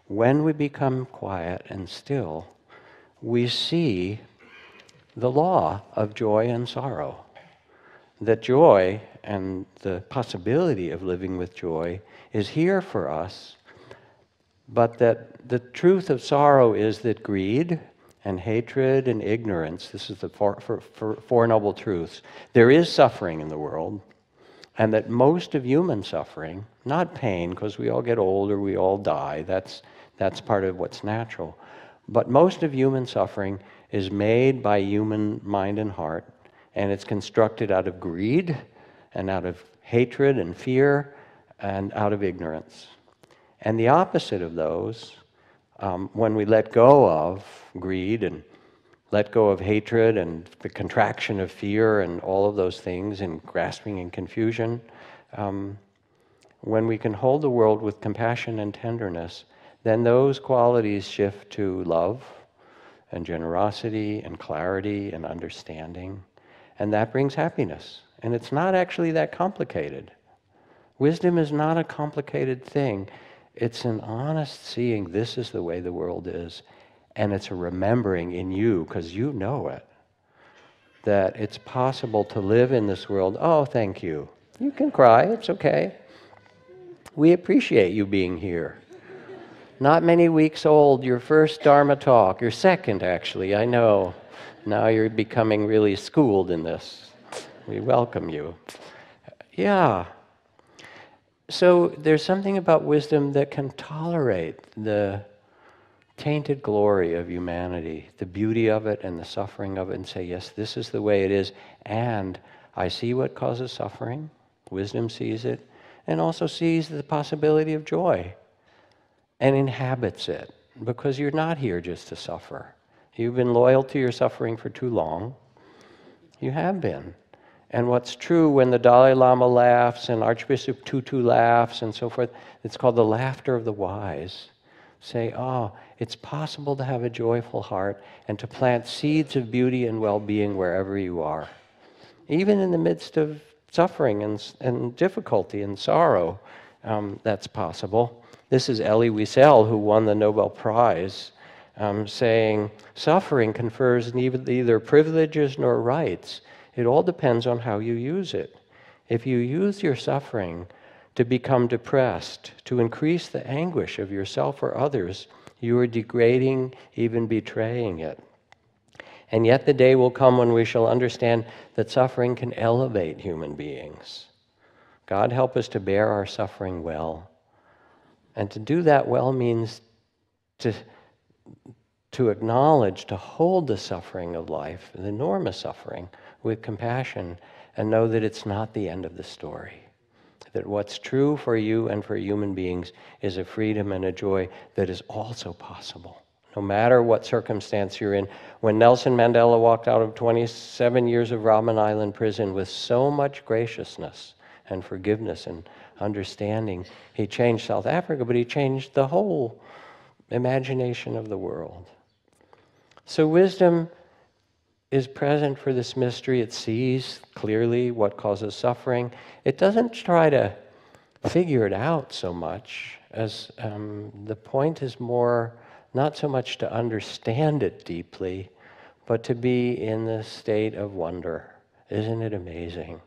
when we become quiet and still, we see the law of joy and sorrow. That joy and the possibility of living with joy is here for us, but that the truth of sorrow is that greed and hatred and ignorance, this is the Four Noble Truths, there is suffering in the world, and that most of human suffering, not pain, because we all get older, we all die, that's part of what's natural, but most of human suffering is made by human mind and heart, and it's constructed out of greed and out of hatred and fear and out of ignorance. And the opposite of those, when we let go of greed and let go of hatred and the contraction of fear and all of those things and grasping and confusion, when we can hold the world with compassion and tenderness, then those qualities shift to love and generosity and clarity and understanding. And that brings happiness. And it's not actually that complicated. Wisdom is not a complicated thing. It's an honest seeing this is the way the world is. And it's a remembering in you, because you know it, that it's possible to live in this world. Oh, thank you. You can cry, it's okay. We appreciate you being here. Not many weeks old, your first Dharma talk, your second actually, I know. Now you're becoming really schooled in this. We welcome you. Yeah. So there's something about wisdom that can tolerate the tainted glory of humanity, the beauty of it and the suffering of it, and say, yes, this is the way it is, and I see what causes suffering. Wisdom sees it, and also sees the possibility of joy, and inhabits it, because you're not here just to suffer. You've been loyal to your suffering for too long. You have been. And what's true when the Dalai Lama laughs and Archbishop Tutu laughs and so forth, it's called the laughter of the wise. Say, oh, it's possible to have a joyful heart and to plant seeds of beauty and well-being wherever you are. Even in the midst of suffering and difficulty and sorrow, that's possible. This is Elie Wiesel, who won the Nobel Prize, saying, suffering confers neither privileges nor rights. It all depends on how you use it. If you use your suffering to become depressed, to increase the anguish of yourself or others, you are degrading, even betraying it. And yet the day will come when we shall understand that suffering can elevate human beings. God help us to bear our suffering well. And to do that well means to acknowledge, to hold the suffering of life, the enormous suffering, with compassion, and know that it's not the end of the story. That what's true for you and for human beings is a freedom and a joy that is also possible, no matter what circumstance you're in. When Nelson Mandela walked out of 27 years of Robben Island prison with so much graciousness and forgiveness and understanding, he changed South Africa, but he changed the whole imagination of the world. So wisdom is present for this mystery. It sees clearly what causes suffering. It doesn't try to figure it out so much as the point is more not so much to understand it deeply, but to be in the state of wonder. Isn't it amazing?